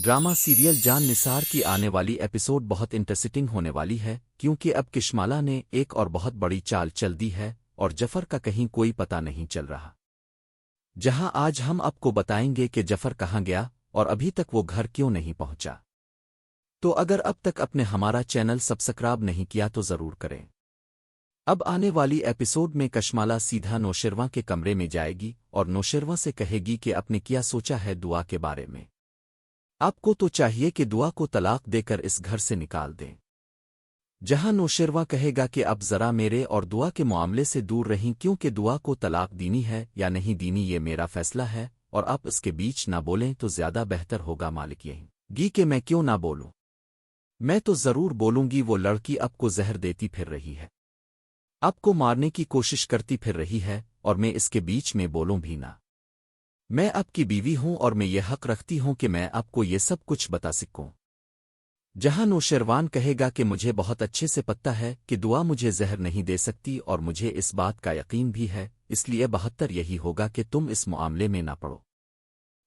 Drama serial جان نثار کی آنے والی ایپیسوڈ بہت انٹرسٹنگ ہونے والی ہے کیونکہ اب کشمالا نے ایک اور بہت بڑی چال چل دی ہے اور جفر کا کہیں کوئی پتہ نہیں چل رہا۔ جہاں آج ہم آپ کو بتائیں گے کہ جفر کہاں گیا اور ابھی تک وہ گھر کیوں نہیں پہنچا۔ تو اگر اب تک اپنے ہمارا چینل سبسکرائب نہیں کیا تو ضرور کریں۔ اب آنے والی ایپیسوڈ میں کشمالا سیدھا نوشرواں کے کمرے میں جائے گی اور نوشرواں سے کہے گی کہ اپنے کیا سوچا ہے دعا کے بارے میں۔ آپ کو تو چاہیے کہ دعا کو طلاق دے کر اس گھر سے نکال دیں۔ جہاں نوشرواں کہے گا کہ اب ذرا میرے اور دعا کے معاملے سے دور رہیں کیونکہ دعا کو طلاق دینی ہے یا نہیں دینی یہ میرا فیصلہ ہے اور آپ اس کے بیچ نہ بولیں تو زیادہ بہتر ہوگا۔ مالک یہی گی کہ میں کیوں نہ بولوں، میں تو ضرور بولوں گی۔ وہ لڑکی آپ کو زہر دیتی پھر رہی ہے، آپ کو مارنے کی کوشش کرتی پھر رہی ہے اور میں اس کے بیچ میں بولوں بھی نہ۔ میں آپ کی بیوی ہوں اور میں یہ حق رکھتی ہوں کہ میں آپ کو یہ سب کچھ بتا سکوں۔ جہاں نوشروان کہے گا کہ مجھے بہت اچھے سے پتہ ہے کہ دعا مجھے زہر نہیں دے سکتی اور مجھے اس بات کا یقین بھی ہے، اس لیے بہتر یہی ہوگا کہ تم اس معاملے میں نہ پڑو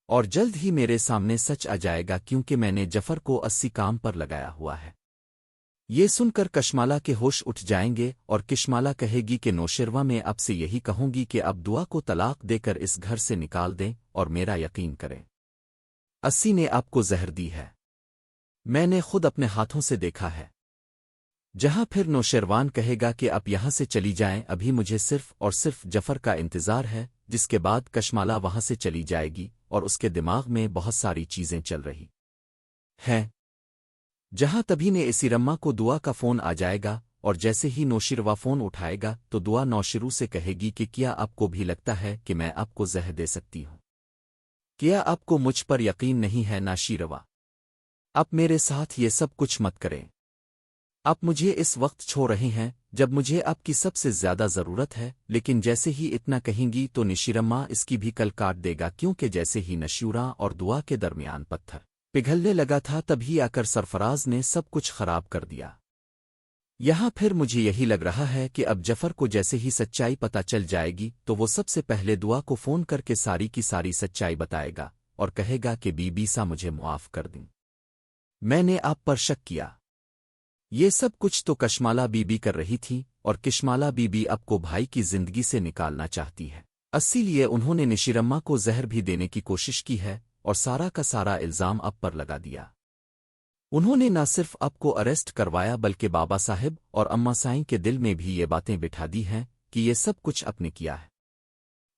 اور جلد ہی میرے سامنے سچ آ جائے گا کیونکہ میں نے جفر کو 80 کام پر لگایا ہوا ہے۔ یہ سن کر کشمالا کے ہوش اٹھ جائیں گے اور کشمالا کہے گی کہ نوشروا میں اب سے یہی کہوں گی کہ اب دعا کو طلاق دے کر اس گھر سے نکال دیں اور میرا یقین کریں، 80 نے آپ کو زہر دی ہے، میں نے خود اپنے ہاتھوں سے دیکھا ہے۔ جہاں پھر نوشروان کہے گا کہ آپ یہاں سے چلی جائیں، ابھی مجھے صرف اور صرف جفر کا انتظار ہے، جس کے بعد کشمالا وہاں سے چلی جائے گی اور اس کے دماغ میں بہت ساری چیزیں چل رہی ہیں۔ جہاں تبھی نے اسی رما کو دعا کا فون آ جائے گا اور جیسے ہی نوشروا فون اٹھائے گا تو دعا نوشرو سے کہے گی کہ کیا آپ کو بھی لگتا ہے کہ میں آپ کو زہر دے سکتی ہوں؟ کیا آپ کو مجھ پر یقین نہیں ہے ناشیروا؟ آپ میرے ساتھ یہ سب کچھ مت کریں۔ آپ مجھے اس وقت چھوڑ رہے ہیں جب مجھے آپ کی سب سے زیادہ ضرورت ہے، لیکن جیسے ہی اتنا کہیں گی تو نشیرما اس کی بھی کل کاٹ دے گا کیونکہ جیسے ہی نشیوراں اور دعا کے درمیان پتھر پگھلنے لگا تھا تبھی آ کر سرفراز نے سب کچھ خراب کر دیا۔ یہاں پھر مجھے یہی لگ رہا ہے کہ اب جفر کو جیسے ہی سچائی پتہ چل جائے گی تو وہ سب سے پہلے دعا کو فون کر کے ساری کی ساری سچائی بتائے گا اور کہے گا کہ بی بی سا مجھے معاف کر دیں، میں نے آپ پر شک کیا۔ یہ سب کچھ تو کشمالا بی بی کر رہی تھی اور کشمالا بی بی اب کو بھائی کی زندگی سے نکالنا چاہتی ہے، اسی لیے انہوں نے نشیرما کو زہر بھی دینے کی کوشش کی ہے اور سارا کا سارا الزام اب پر لگا دیا۔ انہوں نے نہ صرف اب کو اریسٹ کروایا بلکہ بابا صاحب اور اما سائیں کے دل میں بھی یہ باتیں بٹھا دی ہیں کہ یہ سب کچھ اپ نے کیا ہے،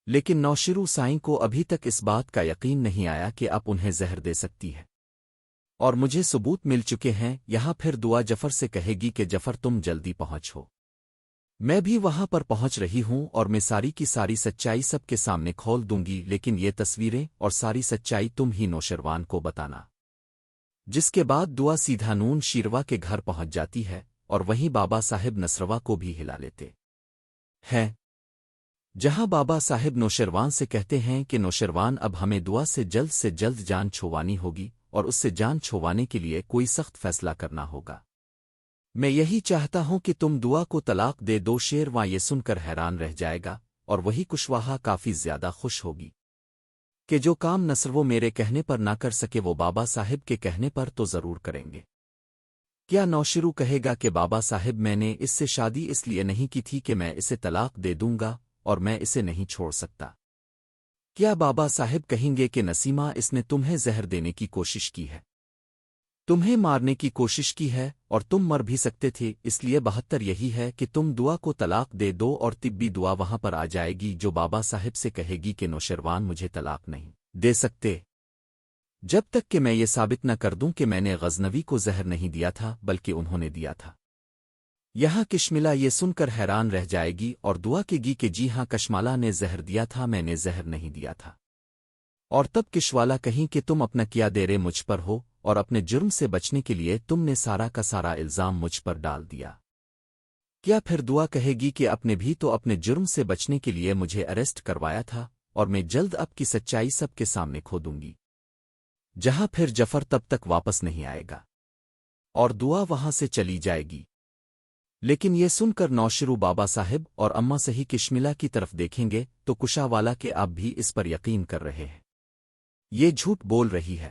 لیکن نوشرو سائیں کو ابھی تک اس بات کا یقین نہیں آیا کہ آپ انہیں زہر دے سکتی ہے اور مجھے ثبوت مل چکے ہیں۔ یہاں پھر دعا جفر سے کہے گی کہ جفر تم جلدی پہنچو، میں بھی وہاں پر پہنچ رہی ہوں اور میں ساری کی ساری سچائی سب کے سامنے کھول دوں گی، لیکن یہ تصویریں اور ساری سچائی تم ہی نوشروان کو بتانا۔ جس کے بعد دعا سیدھا نون شیروا کے گھر پہنچ جاتی ہے اور وہیں بابا صاحب نصروا کو بھی ہلا لیتے ہیں۔ جہاں بابا صاحب نوشروان سے کہتے ہیں کہ نوشروان اب ہمیں دعا سے جلد جان چھوانی ہوگی اور اس سے جان چھوانے کے لیے کوئی سخت فیصلہ کرنا ہوگا۔ میں یہی چاہتا ہوں کہ تم دعا کو طلاق دے دو۔ شیرواں یہ سن کر حیران رہ جائے گا اور وہی کشواہا کافی زیادہ خوش ہوگی کہ جو کام نصرو میرے کہنے پر نہ کر سکے وہ بابا صاحب کے کہنے پر تو ضرور کریں گے۔ کیا نوشرو کہے گا کہ بابا صاحب میں نے اس سے شادی اس لیے نہیں کی تھی کہ میں اسے طلاق دے دوں گا اور میں اسے نہیں چھوڑ سکتا؟ کیا بابا صاحب کہیں گے کہ نسیمہ اس نے تمہیں زہر دینے کی کوشش کی ہے، تمہیں مارنے کی کوشش کی ہے اور تم مر بھی سکتے تھے، اس لیے بہتر یہی ہے کہ تم دعا کو طلاق دے دو اور طبی دعا وہاں پر آ جائے گی جو بابا صاحب سے کہے گی کہ نوشروان مجھے طلاق نہیں دے سکتے جب تک کہ میں یہ ثابت نہ کر دوں کہ میں نے غزنوی کو زہر نہیں دیا تھا بلکہ انہوں نے دیا تھا۔ یہاں کشملا یہ سن کر حیران رہ جائے گی اور دعا کے گی کہ جی ہاں کشمالا نے زہر دیا تھا، میں نے زہر نہیں دیا تھا۔ اور تب کشوالا کہیں کہ تم اپنا کیا دیرے مجھ پر ہو اور اپنے جرم سے بچنے کے لیے تم نے سارا کا سارا الزام مجھ پر ڈال دیا۔ کیا پھر دعا کہے گی کہ اپنے بھی تو اپنے جرم سے بچنے کے لیے مجھے اریسٹ کروایا تھا اور میں جلد اب کی سچائی سب کے سامنے کھو دوں گی۔ جہاں پھر جفر تب تک واپس نہیں آئے گا اور دعا وہاں سے چلی جائے گی۔ لیکن یہ سن کر نوشرو بابا صاحب اور اما صحیح کشملا کی طرف دیکھیں گے تو کشا والا کے آپ بھی اس پر یقین کر رہے ہیں، یہ جھوٹ بول رہی ہے۔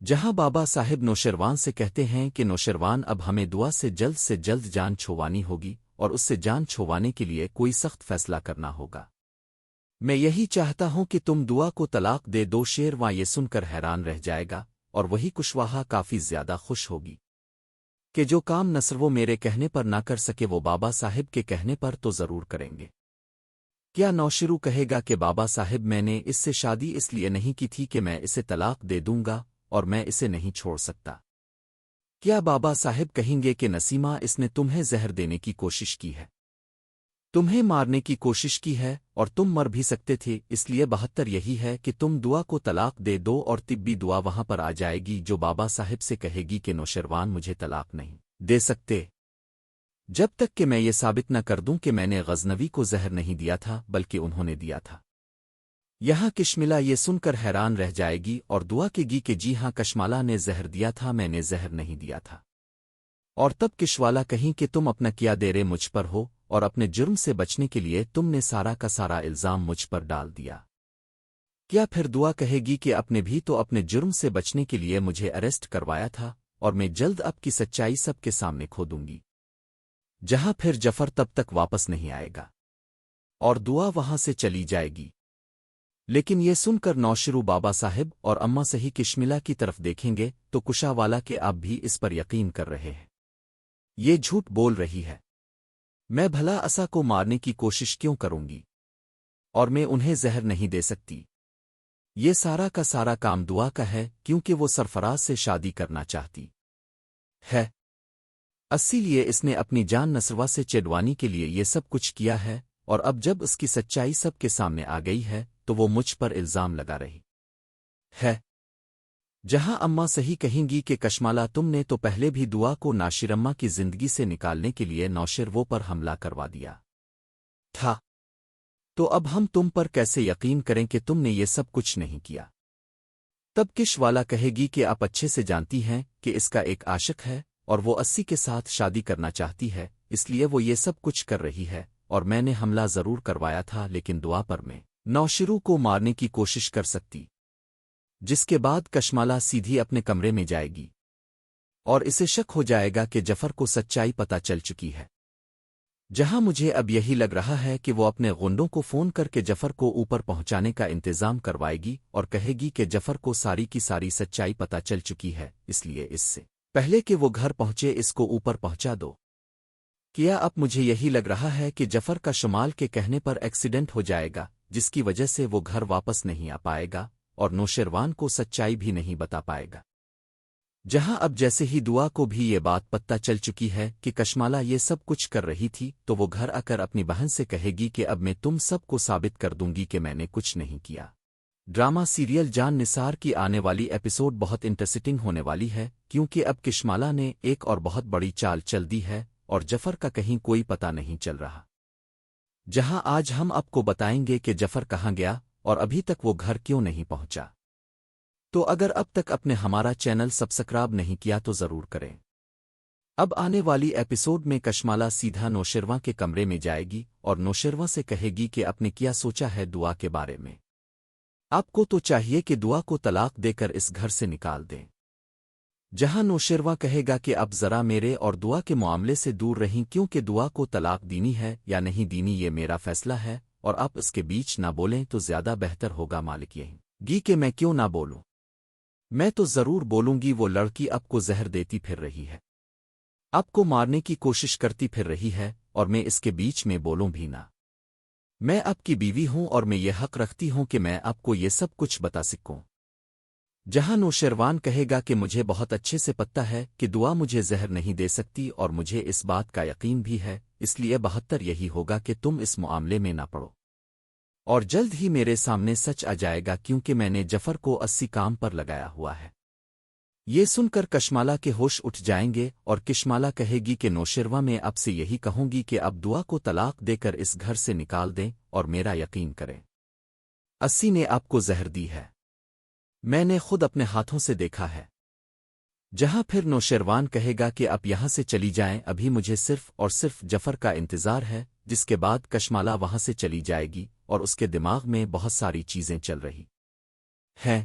جہاں بابا صاحب نوشروان سے کہتے ہیں کہ نوشروان اب ہمیں دعا سے جلد جان چھوانی ہوگی اور اس سے جان چھوڑوانے کے لیے کوئی سخت فیصلہ کرنا ہوگا۔ میں یہی چاہتا ہوں کہ تم دعا کو طلاق دے دو۔ شیرواں یہ سن کر حیران رہ جائے گا اور وہی کشواہا کافی زیادہ خوش ہوگی کہ جو کام نصر وہ میرے کہنے پر نہ کر سکے وہ بابا صاحب کے کہنے پر تو ضرور کریں گے۔ کیا نوشرو کہے گا کہ بابا صاحب میں نے اس سے شادی اس لیے نہیں کی تھی کہ میں اسے طلاق دے دوں گا اور میں اسے نہیں چھوڑ سکتا؟ کیا بابا صاحب کہیں گے کہ نسیمہ اس نے تمہیں زہر دینے کی کوشش کی ہے، تمہیں مارنے کی کوشش کی ہے اور تم مر بھی سکتے تھے، اس لیے بہتر یہی ہے کہ تم دعا کو طلاق دے دو اور طبی دعا وہاں پر آ جائے گی جو بابا صاحب سے کہے گی کہ نوشروان مجھے طلاق نہیں دے سکتے جب تک کہ میں یہ ثابت نہ کر دوں کہ میں نے غزنوی کو زہر نہیں دیا تھا بلکہ انہوں نے دیا تھا۔ یہاں کشملا یہ سن کر حیران رہ جائے گی اور دعا کے گی کہ جی ہاں کشمالا نے زہر دیا تھا، میں نے زہر نہیں دیا تھا۔ اور تب کشوالا کہیں کہ تم اپنا کیا دیرے مجھ پر ہو اور اپنے جرم سے بچنے کے لیے تم نے سارا کا سارا الزام مجھ پر ڈال دیا۔ کیا پھر دعا کہے گی کہ اپنے بھی تو اپنے جرم سے بچنے کے لیے مجھے اریسٹ کروایا تھا اور میں جلد اب کی سچائی سب کے سامنے کھو دوں گی، جہاں پھر جفر تب تک واپس نہیں آئے گا اور دعا وہاں سے چلی جائے گی۔ لیکن یہ سن کر نوشرو بابا صاحب اور اماں صحیح کشملا کی طرف دیکھیں گے تو کشا والا کہ آپ بھی اس پر یقین کر رہے ہیں، یہ جھوٹ بول رہی ہے، میں بھلا اسا کو مارنے کی کوشش کیوں کروں گی اور میں انہیں زہر نہیں دے سکتی۔ یہ سارا کا سارا کام دعا کا ہے کیونکہ وہ سرفراز سے شادی کرنا چاہتی ہے، اسی لیے اس نے اپنی جان نسروا سے چڑوانی کے لیے یہ سب کچھ کیا ہے، اور اب جب اس کی سچائی سب کے سامنے آ گئی ہے تو وہ مجھ پر الزام لگا رہی ہے۔ جہاں اماں صحیح کہیں گی کہ کشمالا تم نے تو پہلے بھی دعا کو ناشرمہ کی زندگی سے نکالنے کے لیے نوشر وہ پر حملہ کروا دیا تھا، تو اب ہم تم پر کیسے یقین کریں کہ تم نے یہ سب کچھ نہیں کیا؟ تب کش والا کہے گی کہ آپ اچھے سے جانتی ہیں کہ اس کا ایک عاشق ہے اور وہ 80 کے ساتھ شادی کرنا چاہتی ہے، اس لیے وہ یہ سب کچھ کر رہی ہے، اور میں نے حملہ ضرور کروایا تھا لیکن دعا پر میں نوشرو کو مارنے کی کوشش کر سکتی۔ جس کے بعد کشمالا سیدھی اپنے کمرے میں جائے گی اور اسے شک ہو جائے گا کہ جفر کو سچائی پتہ چل چکی ہے، جہاں مجھے اب یہی لگ رہا ہے کہ وہ اپنے غنڈوں کو فون کر کے جفر کو اوپر پہنچانے کا انتظام کروائے گی اور کہے گی کہ جفر کو ساری کی ساری سچائی پتہ چل چکی ہے، اس لیے اس سے پہلے کہ وہ گھر پہنچے اس کو اوپر پہنچا دو۔ کیا اب مجھے یہی لگ رہا ہے کہ جفر کا شمال کے کہنے پر ایکسیڈنٹ ہو جائے گا جس کی وجہ سے وہ گھر واپس نہیں آ پائے گا اور نوشروان کو سچائی بھی نہیں بتا پائے گا، جہاں اب جیسے ہی دعا کو بھی یہ بات پتہ چل چکی ہے کہ کشمالا یہ سب کچھ کر رہی تھی تو وہ گھر آ کر اپنی بہن سے کہے گی کہ اب میں تم سب کو ثابت کر دوں گی کہ میں نے کچھ نہیں کیا۔ ڈرامہ سیریل جان نثار کی آنے والی ایپیسوڈ بہت انٹرسٹنگ ہونے والی ہے کیونکہ اب کشمالا نے ایک اور بہت بڑی چال چل دی ہے اور جفر کا کہیں کوئی پتہ نہیں چل رہا، جہاں آج ہم آپ کو بتائیں گے کہ جفر کہاں گیا اور ابھی تک وہ گھر کیوں نہیں پہنچا۔ تو اگر اب تک اپنے ہمارا چینل سبسکرائب نہیں کیا تو ضرور کریں۔ اب آنے والی ایپیسوڈ میں کشمالا سیدھا نوشرواں کے کمرے میں جائے گی اور نوشرواں سے کہے گی کہ آپ نے کیا سوچا ہے دعا کے بارے میں، آپ کو تو چاہیے کہ دعا کو طلاق دے کر اس گھر سے نکال دیں۔ جہاں نوشرواں کہے گا کہ اب ذرا میرے اور دعا کے معاملے سے دور رہیں کیونکہ دعا کو طلاق دینی ہے یا نہیں دینی یہ میرا فیصلہ ہے اور آپ اس کے بیچ نہ بولیں تو زیادہ بہتر ہوگا۔ مالک یہی گی کہ میں کیوں نہ بولوں، میں تو ضرور بولوں گی۔ وہ لڑکی آپ کو زہر دیتی پھر رہی ہے، آپ کو مارنے کی کوشش کرتی پھر رہی ہے اور میں اس کے بیچ میں بولوں بھی نہ۔ میں آپ کی بیوی ہوں اور میں یہ حق رکھتی ہوں کہ میں آپ کو یہ سب کچھ بتا سکوں۔ جہاں نوشروان کہے گا کہ مجھے بہت اچھے سے پتہ ہے کہ دعا مجھے زہر نہیں دے سکتی اور مجھے اس بات کا یقین بھی ہے، اس لیے بہتر یہی ہوگا کہ تم اس معاملے میں نہ پڑو اور جلد ہی میرے سامنے سچ آ جائے گا کیونکہ میں نے جفر کو 80 کام پر لگایا ہوا ہے۔ یہ سن کر کشمالا کے ہوش اٹھ جائیں گے اور کشمالا کہے گی کہ نوشروا میں اب سے یہی کہوں گی کہ اب دعا کو طلاق دے کر اس گھر سے نکال دیں اور میرا یقین کریں، 80 نے آپ کو زہر دی ہے، میں نے خود اپنے ہاتھوں سے دیکھا ہے۔ جہاں پھر نوشروان کہے گا کہ آپ یہاں سے چلی جائیں، ابھی مجھے صرف اور صرف جفر کا انتظار ہے، جس کے بعد کشمالا وہاں سے چلی جائے گی اور اس کے دماغ میں بہت ساری چیزیں چل رہی ہیں۔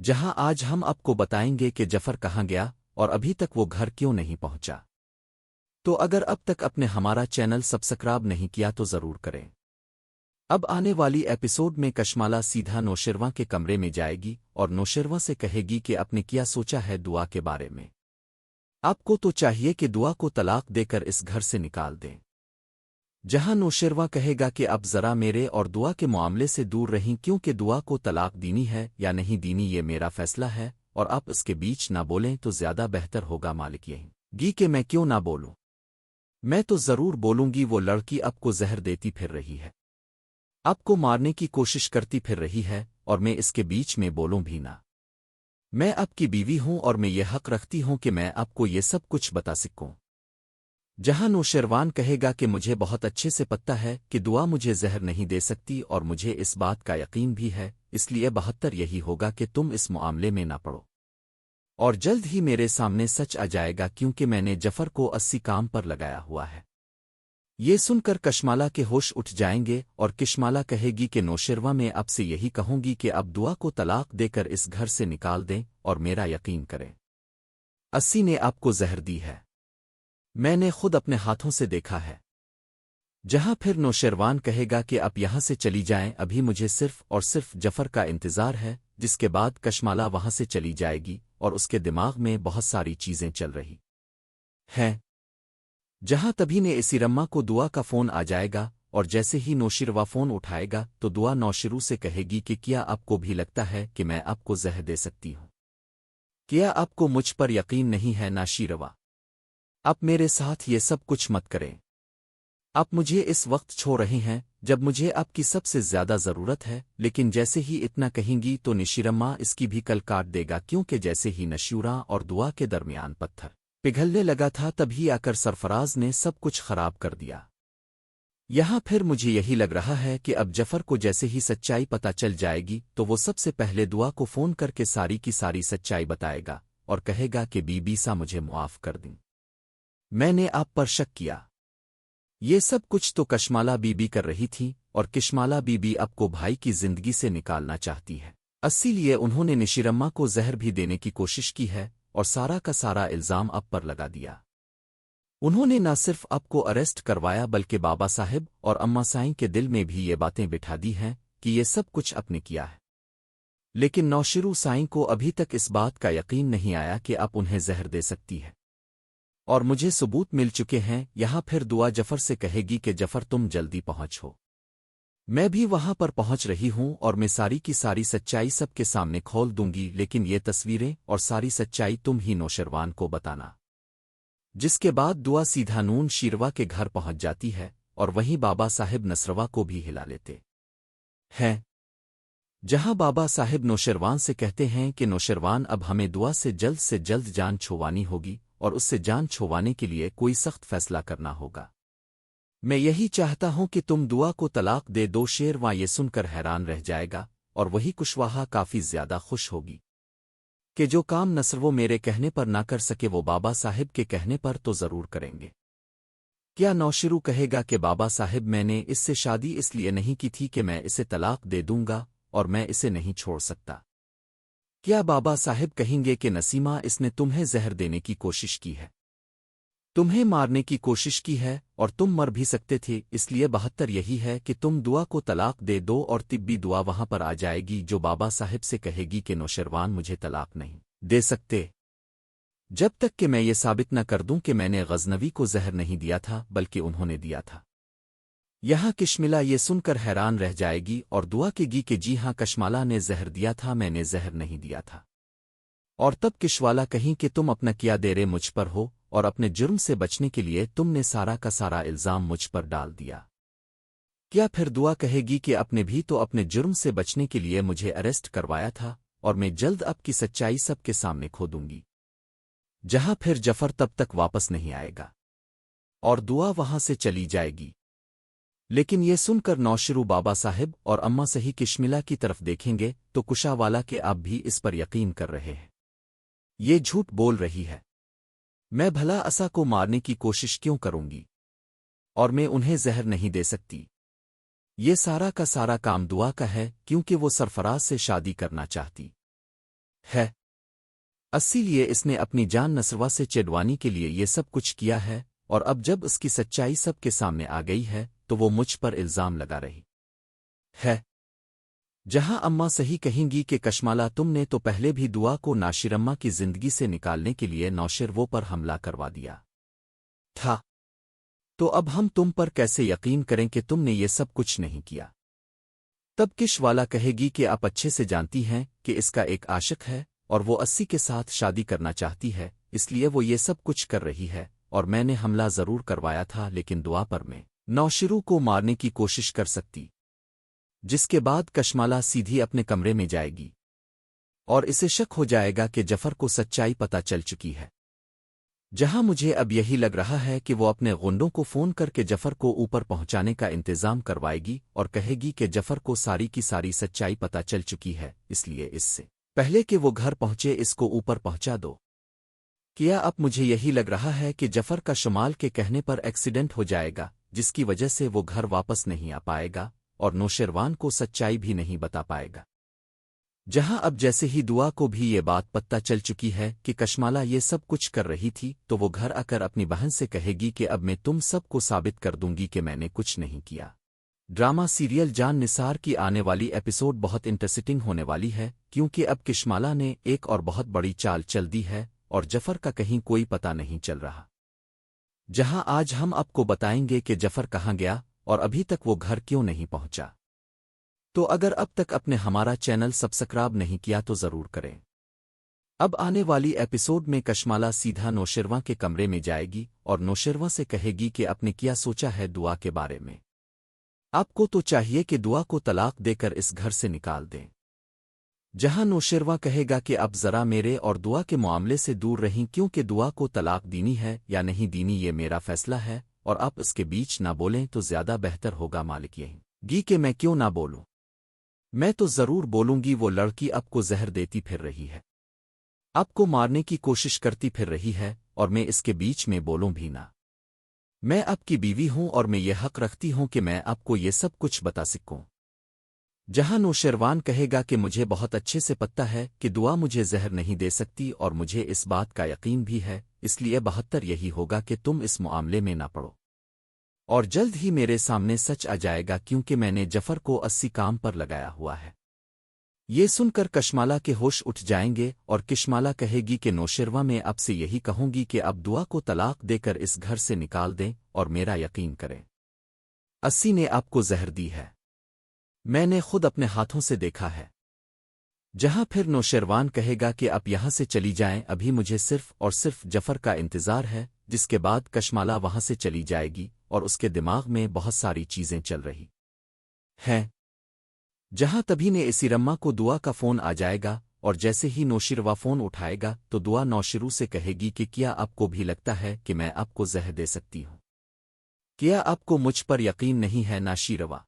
جہاں آج ہم آپ کو بتائیں گے کہ جفر کہاں گیا اور ابھی تک وہ گھر کیوں نہیں پہنچا۔ تو اگر اب تک اپنے ہمارا چینل سبسکرائب نہیں کیا تو ضرور کریں۔ اب آنے والی ایپیسوڈ میں کشمالہ سیدھا نوشرواں کے کمرے میں جائے گی اور نوشرواں سے کہے گی کہ آپ نے کیا سوچا ہے دعا کے بارے میں۔ آپ کو تو چاہیے کہ دعا کو طلاق دے کر اس گھر سے نکال دیں۔ جہاں نوشرواں کہے گا کہ اب ذرا میرے اور دعا کے معاملے سے دور رہیں کیونکہ دعا کو طلاق دینی ہے یا نہیں دینی یہ میرا فیصلہ ہے اور آپ اس کے بیچ نہ بولیں تو زیادہ بہتر ہوگا۔ مالک یہی گی کہ میں کیوں نہ بولوں، میں تو ضرور بولوں گی۔ وہ لڑکی آپ کو زہر دیتی پھر رہی ہے، آپ کو مارنے کی کوشش کرتی پھر رہی ہے اور میں اس کے بیچ میں بولوں بھی نہ۔ میں آپ کی بیوی ہوں اور میں یہ حق رکھتی ہوں کہ میں آپ کو یہ سب کچھ بتا سکوں۔ جہاں نوشروان کہے گا کہ مجھے بہت اچھے سے پتہ ہے کہ دعا مجھے زہر نہیں دے سکتی اور مجھے اس بات کا یقین بھی ہے، اس لیے بہتر یہی ہوگا کہ تم اس معاملے میں نہ پڑو اور جلد ہی میرے سامنے سچ آ جائے گا کیونکہ میں نے جفر کو 80 کام پر لگایا ہوا ہے۔ یہ سن کر کشمالہ کے ہوش اٹھ جائیں گے اور کشمالہ کہے گی کہ نوشروا میں اب سے یہی کہوں گی کہ اب دعا کو طلاق دے کر اس گھر سے نکال دیں اور میرا یقین کریں 80 نے آپ کو زہر دی ہے، میں نے خود اپنے ہاتھوں سے دیکھا ہے۔ جہاں پھر نوشروان کہے گا کہ آپ یہاں سے چلی جائیں، ابھی مجھے صرف اور صرف جفر کا انتظار ہے، جس کے بعد کشمالہ وہاں سے چلی جائے گی اور اس کے دماغ میں بہت ساری چیزیں چل رہی ہیں۔ جہاں تبھی نے اسی رما کو دعا کا فون آ جائے گا اور جیسے ہی نوشروا فون اٹھائے گا تو دعا نوشرو سے کہے گی کہ کیا آپ کو بھی لگتا ہے کہ میں آپ کو زہر دے سکتی ہوں؟ کیا آپ کو مجھ پر یقین نہیں ہے ناشیروا؟ آپ میرے ساتھ یہ سب کچھ مت کریں۔ آپ مجھے اس وقت چھوڑ رہے ہیں جب مجھے آپ کی سب سے زیادہ ضرورت ہے، لیکن جیسے ہی اتنا کہیں گی تو نشیرما اس کی بھی کل کاٹ دے گا کیونکہ جیسے ہی نشیوراں اور دعا کے درمیان پتھر پگھلنے لگا تھا تبھی آ کر سرفراز نے سب کچھ خراب کر دیا۔ یہاں پھر مجھے یہی لگ رہا ہے کہ اب جفر کو جیسے ہی سچائی پتہ چل جائے گی تو وہ سب سے پہلے دعا کو فون کر کے ساری کی ساری سچائی بتائے گا اور کہے گا کہ بی بی سا مجھے معاف کر دیں، میں نے آپ پر شک کیا۔ یہ سب کچھ تو کشمالہ بی بی کر رہی تھی اور کشمالہ بی بی اب کو بھائی کی زندگی سے نکالنا چاہتی ہے، اسی لیے انہوں نے نشیرما کو زہر بھی دینے کی کوشش کی ہے اور سارا کا سارا الزام اب پر لگا دیا۔ انہوں نے نہ صرف اب کو اریسٹ کروایا بلکہ بابا صاحب اور اماں سائیں کے دل میں بھی یہ باتیں بٹھا دی ہیں کہ یہ سب کچھ اپ نے کیا ہے، لیکن نوشرو سائیں کو ابھی تک اس بات کا یقین نہیں آیا کہ آپ انہیں زہر دے سکتی ہے اور مجھے ثبوت مل چکے ہیں۔ یہاں پھر دعا جفر سے کہے گی کہ جفر تم جلدی پہنچو، میں بھی وہاں پر پہنچ رہی ہوں اور میں ساری کی ساری سچائی سب کے سامنے کھول دوں گی، لیکن یہ تصویریں اور ساری سچائی تم ہی نوشروان کو بتانا۔ جس کے بعد دعا سیدھا نون شیروا کے گھر پہنچ جاتی ہے اور وہیں بابا صاحب نصروا کو بھی ہلا لیتے ہیں، جہاں بابا صاحب نوشروان سے کہتے ہیں کہ نوشروان اب ہمیں دعا سے جلد جان چھوانی ہوگی اور اس سے جان چھوڑوانے کے لیے کوئی سخت فیصلہ کرنا ہوگا۔ میں یہی چاہتا ہوں کہ تم دعا کو طلاق دے دو۔ شیرواں یہ سن کر حیران رہ جائے گا اور وہی کشواہا کافی زیادہ خوش ہوگی کہ جو کام نصرو میرے کہنے پر نہ کر سکے وہ بابا صاحب کے کہنے پر تو ضرور کریں گے۔ کیا نوشرو کہے گا کہ بابا صاحب میں نے اس سے شادی اس لیے نہیں کی تھی کہ میں اسے طلاق دے دوں گا اور میں اسے نہیں چھوڑ سکتا؟ کیا بابا صاحب کہیں گے کہ نسیمہ اس نے تمہیں زہر دینے کی کوشش کی ہے، تمہیں مارنے کی کوشش کی ہے اور تم مر بھی سکتے تھے، اس لیے بہتر یہی ہے کہ تم دعا کو طلاق دے دو اور طبی دعا وہاں پر آ جائے گی جو بابا صاحب سے کہے گی کہ نوشروان مجھے طلاق نہیں دے سکتے جب تک کہ میں یہ ثابت نہ کر دوں کہ میں نے غزنوی کو زہر نہیں دیا تھا بلکہ انہوں نے دیا تھا۔ یہاں کشملا یہ سن کر حیران رہ جائے گی اور دعا کے گی کہ جی ہاں کشمالہ نے زہر دیا تھا، میں نے زہر نہیں دیا تھا، اور تب کشوالا کہیں کہ تم اپنا کیا دیرے مجھ پر ہو اور اپنے جرم سے بچنے کے لیے تم نے سارا کا سارا الزام مجھ پر ڈال دیا۔ کیا پھر دعا کہے گی کہ اپنے بھی تو اپنے جرم سے بچنے کے لیے مجھے اریسٹ کروایا تھا اور میں جلد اب کی سچائی سب کے سامنے کھو دوں گی، جہاں پھر جفر تب تک واپس نہیں آئے گا اور دعا وہاں سے چلی جائے گی۔ لیکن یہ سن کر نوشرو بابا صاحب اور اماں صحیح کشملا کی طرف دیکھیں گے تو کشا والا کہ آپ بھی اس پر یقین کر رہے ہیں، یہ جھوٹ بول رہی ہے، میں بھلا اسا کو مارنے کی کوشش کیوں کروں گی اور میں انہیں زہر نہیں دے سکتی؟ یہ سارا کا سارا کام دعا کا ہے کیونکہ وہ سرفراز سے شادی کرنا چاہتی ہے اسی لیے اس نے اپنی جان نسروا سے چڑوانی کے لیے یہ سب کچھ کیا ہے، اور اب جب اس کی سچائی سب کے سامنے آ گئی ہے تو وہ مجھ پر الزام لگا رہی ہے۔ جہاں اماں صحیح کہیں گی کہ کشمالہ تم نے تو پہلے بھی دعا کو ناشرمہ کی زندگی سے نکالنے کے لیے نوشرووں پر حملہ کروا دیا تھا، تو اب ہم تم پر کیسے یقین کریں کہ تم نے یہ سب کچھ نہیں کیا؟ تب کش والا کہے گی کہ آپ اچھے سے جانتی ہیں کہ اس کا ایک عاشق ہے اور وہ 80 کے ساتھ شادی کرنا چاہتی ہے، اس لیے وہ یہ سب کچھ کر رہی ہے، اور میں نے حملہ ضرور کروایا تھا لیکن دعا پر میں نوشرو کو مارنے کی کوشش کر سکتی۔ جس کے بعد کشمالہ سیدھی اپنے کمرے میں جائے گی اور اسے شک ہو جائے گا کہ جفر کو سچائی پتہ چل چکی ہے۔ جہاں مجھے اب یہی لگ رہا ہے کہ وہ اپنے غنڈوں کو فون کر کے جفر کو اوپر پہنچانے کا انتظام کروائے گی اور کہے گی کہ جفر کو ساری کی ساری سچائی پتہ چل چکی ہے، اس لیے اس سے پہلے کہ وہ گھر پہنچے اس کو اوپر پہنچا دو۔ کیا اب مجھے یہی لگ رہا ہے کہ جفر کا شمال کے کہنے پر ایکسیڈنٹ ہو جائے گا، جس کی وجہ سے وہ گھر واپس نہیں آ پائے گا اور نوشروان کو سچائی بھی نہیں بتا پائے گا۔ جہاں اب جیسے ہی دعا کو بھی یہ بات پتہ چل چکی ہے کہ کشمالہ یہ سب کچھ کر رہی تھی تو وہ گھر آ کر اپنی بہن سے کہے گی کہ اب میں تم سب کو ثابت کر دوں گی کہ میں نے کچھ نہیں کیا۔ ڈرامہ سیریل جان نثار کی آنے والی ایپیسوڈ بہت انٹرسٹنگ ہونے والی ہے، کیونکہ اب کشمالہ نے ایک اور بہت بڑی چال چل دی ہے اور جفر کا کہیں کوئی پتہ نہیں چل رہا۔ جہاں آج ہم آپ کو بتائیں گے کہ جفر کہاں گیا اور ابھی تک وہ گھر کیوں نہیں پہنچا۔ تو اگر اب تک اپنے ہمارا چینل سبسکرائب نہیں کیا تو ضرور کریں۔ اب آنے والی ایپیسوڈ میں کشمالہ سیدھا نوشرواں کے کمرے میں جائے گی اور نوشرواں سے کہے گی کہ آپ نے کیا سوچا ہے دعا کے بارے میں۔ آپ کو تو چاہیے کہ دعا کو طلاق دے کر اس گھر سے نکال دیں۔ جہاں نوشرواں کہے گا کہ اب ذرا میرے اور دعا کے معاملے سے دور رہیں، کیونکہ دعا کو طلاق دینی ہے یا نہیں دینی یہ میرا فیصلہ ہے اور آپ اس کے بیچ نہ بولیں تو زیادہ بہتر ہوگا۔ مالک یہی گی کہ میں کیوں نہ بولوں؟ میں تو ضرور بولوں گی۔ وہ لڑکی آپ کو زہر دیتی پھر رہی ہے، آپ کو مارنے کی کوشش کرتی پھر رہی ہے اور میں اس کے بیچ میں بولوں بھی نہ۔ میں آپ کی بیوی ہوں اور میں یہ حق رکھتی ہوں کہ میں آپ کو یہ سب کچھ بتا سکوں۔ جہاں نوشروان کہے گا کہ مجھے بہت اچھے سے پتہ ہے کہ دعا مجھے زہر نہیں دے سکتی اور مجھے اس بات کا یقین بھی ہے، اس لیے بہتر یہی ہوگا کہ تم اس معاملے میں نہ پڑو اور جلد ہی میرے سامنے سچ آ جائے گا، کیونکہ میں نے جفر کو 80 کام پر لگایا ہوا ہے۔ یہ سن کر کشمالہ کے ہوش اٹھ جائیں گے اور کشمالہ کہے گی کہ نوشرواں میں اب سے یہی کہوں گی کہ اب دعا کو طلاق دے کر اس گھر سے نکال دیں اور میرا یقین کریں، 80 نے آپ کو زہر دی ہے، میں نے خود اپنے ہاتھوں سے دیکھا ہے۔ جہاں پھر نوشروان کہے گا کہ آپ یہاں سے چلی جائیں، ابھی مجھے صرف اور صرف جفر کا انتظار ہے، جس کے بعد کشمالہ وہاں سے چلی جائے گی اور اس کے دماغ میں بہت ساری چیزیں چل رہی ہیں۔ جہاں تبھی نے اسی رما کو دعا کا فون آ جائے گا اور جیسے ہی نوشروا فون اٹھائے گا تو دعا نوشرو سے کہے گی کہ کیا آپ کو بھی لگتا ہے کہ میں آپ کو زہر دے سکتی ہوں؟ کیا آپ کو مجھ پر یقین نہیں ہے ناشیروا؟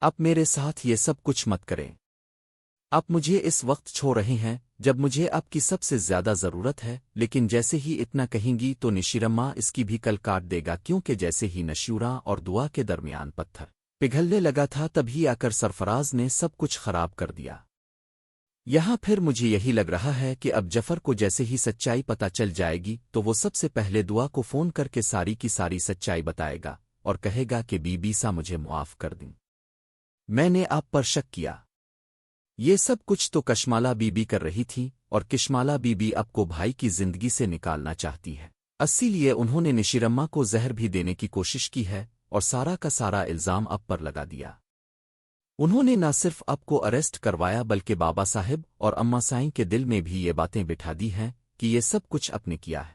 آپ میرے ساتھ یہ سب کچھ مت کریں۔ آپ مجھے اس وقت چھوڑ رہے ہیں جب مجھے آپ کی سب سے زیادہ ضرورت ہے، لیکن جیسے ہی اتنا کہیں گی تو نشیرما اس کی بھی کل کاٹ دے گا، کیونکہ جیسے ہی نشیورا اور دعا کے درمیان پتھر پگھلنے لگا تھا تبھی آ کر سرفراز نے سب کچھ خراب کر دیا۔ یہاں پھر مجھے یہی لگ رہا ہے کہ اب جفر کو جیسے ہی سچائی پتہ چل جائے گی تو وہ سب سے پہلے دعا کو فون کر کے ساری کی ساری سچائی بتائے گا اور کہے گا کہ بی بی سا مجھے معاف کر دیں، میں نے آپ پر شک کیا۔ یہ سب کچھ تو کشمالہ بی بی کر رہی تھی اور کشمالہ بی بی آپ کو بھائی کی زندگی سے نکالنا چاہتی ہے، اسی لیے انہوں نے نشیرما کو زہر بھی دینے کی کوشش کی ہے اور سارا کا سارا الزام آپ پر لگا دیا۔ انہوں نے نہ صرف آپ کو اریسٹ کروایا بلکہ بابا صاحب اور اماں سائیں کے دل میں بھی یہ باتیں بٹھا دی ہیں کہ یہ سب کچھ آپ نے کیا ہے،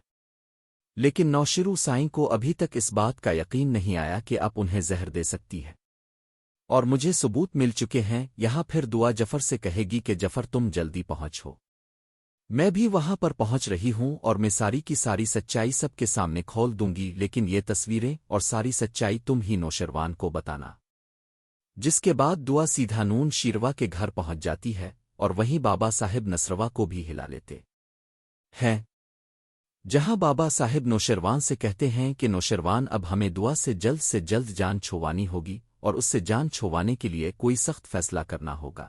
لیکن نوشرو سائیں کو ابھی تک اس بات کا یقین نہیں آیا کہ آپ انہیں زہر دے سکتی ہے، اور مجھے ثبوت مل چکے ہیں۔ یہاں پھر دعا جفر سے کہے گی کہ جفر تم جلدی پہنچو، میں بھی وہاں پر پہنچ رہی ہوں اور میں ساری کی ساری سچائی سب کے سامنے کھول دوں گی، لیکن یہ تصویریں اور ساری سچائی تم ہی نوشروان کو بتانا۔ جس کے بعد دعا سیدھا نون شیروا کے گھر پہنچ جاتی ہے اور وہیں بابا صاحب نسروا کو بھی ہلا لیتے ہیں، جہاں بابا صاحب نوشروان سے کہتے ہیں کہ نوشروان اب ہمیں دعا سے جلد جان چھوانی ہوگی اور اس سے جان چھوڑوانے کے لیے کوئی سخت فیصلہ کرنا ہوگا۔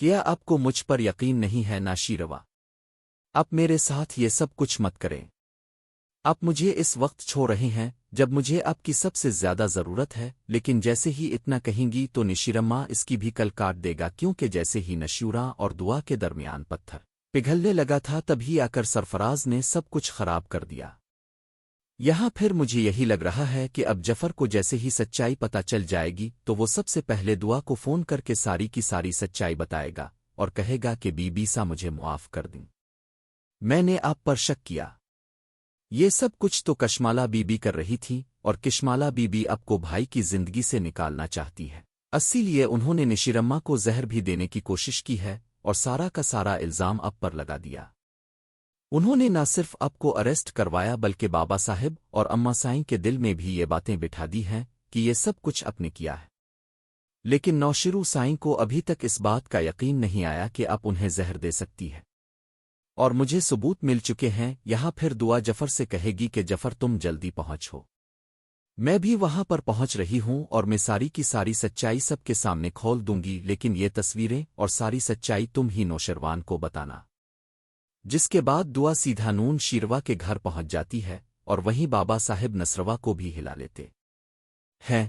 کیا آپ کو مجھ پر یقین نہیں ہے ناشیروا؟ آپ میرے ساتھ یہ سب کچھ مت کریں۔ آپ مجھے اس وقت چھوڑ رہے ہیں جب مجھے آپ کی سب سے زیادہ ضرورت ہے، لیکن جیسے ہی اتنا کہیں گی تو نشیرما اس کی بھی کل کاٹ دے گا، کیونکہ جیسے ہی نشیورا اور دعا کے درمیان پتھر پگھلنے لگا تھا تبھی آ کر سرفراز نے سب کچھ خراب کر دیا۔ یہاں پھر مجھے یہی لگ رہا ہے کہ اب جفر کو جیسے ہی سچائی پتہ چل جائے گی تو وہ سب سے پہلے دعا کو فون کر کے ساری کی ساری سچائی بتائے گا اور کہے گا کہ بی بی سا مجھے معاف کر دیں، میں نے آپ پر شک کیا۔ یہ سب کچھ تو کشمالہ بی بی کر رہی تھی، اور کشمالہ بی بی اب کو بھائی کی زندگی سے نکالنا چاہتی ہے، اسی لیے انہوں نے نشیرما کو زہر بھی دینے کی کوشش کی ہے اور سارا کا سارا الزام اب پر لگا دیا۔ انہوں نے نہ صرف اب کو اریسٹ کروایا بلکہ بابا صاحب اور اماں سائیں کے دل میں بھی یہ باتیں بٹھا دی ہیں کہ یہ سب کچھ اپ نے کیا ہے، لیکن نوشرو سائیں کو ابھی تک اس بات کا یقین نہیں آیا کہ آپ انہیں زہر دے سکتی ہے، اور مجھے ثبوت مل چکے ہیں۔ یہاں پھر دعا جفر سے کہے گی کہ جفر تم جلدی پہنچو، میں بھی وہاں پر پہنچ رہی ہوں اور میں ساری کی ساری سچائی سب کے سامنے کھول دوں گی، لیکن یہ تصویریں اور ساری سچائی تم ہی نوشروان کو بتانا۔ جس کے بعد دعا سیدھا نون شیروا کے گھر پہنچ جاتی ہے اور وہیں بابا صاحب نصروا کو بھی ہلا لیتے ہیں،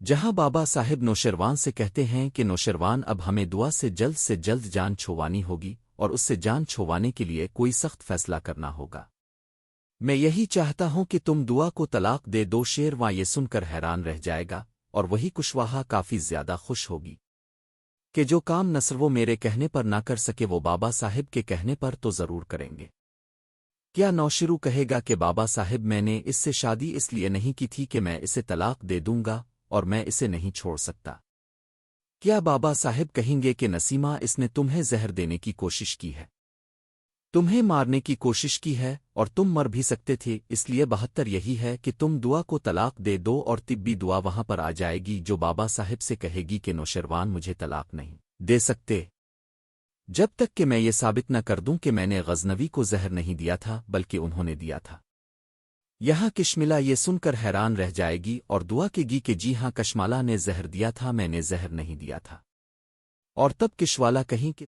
جہاں بابا صاحب نوشروان سے کہتے ہیں کہ نوشروان اب ہمیں دعا سے جلد جان چھوانی ہوگی اور اس سے جان چھوانے کے لیے کوئی سخت فیصلہ کرنا ہوگا۔ میں یہی چاہتا ہوں کہ تم دعا کو طلاق دے دو۔ شیرواں یہ سن کر حیران رہ جائے گا اور وہی کشواہا کافی زیادہ خوش ہوگی کہ جو کام نصرو میرے کہنے پر نہ کر سکے وہ بابا صاحب کے کہنے پر تو ضرور کریں گے۔ کیا نوشرو کہے گا کہ بابا صاحب میں نے اس سے شادی اس لیے نہیں کی تھی کہ میں اسے طلاق دے دوں گا اور میں اسے نہیں چھوڑ سکتا؟ کیا بابا صاحب کہیں گے کہ نسیمہ اس نے تمہیں زہر دینے کی کوشش کی ہے، تمہیں مارنے کی کوشش کی ہے اور تم مر بھی سکتے تھے، اس لیے بہتر یہی ہے کہ تم دعا کو طلاق دے دو؟ اور طبی دعا وہاں پر آ جائے گی جو بابا صاحب سے کہے گی کہ نوشروان مجھے طلاق نہیں دے سکتے جب تک کہ میں یہ ثابت نہ کر دوں کہ میں نے غزنوی کو زہر نہیں دیا تھا بلکہ انہوں نے دیا تھا۔ یہاں کشملا یہ سن کر حیران رہ جائے گی اور دعا کے گی کہ جی ہاں کشمالہ نے زہر دیا تھا، میں نے زہر نہیں دیا تھا، اور تب کشوالا کہیں کہ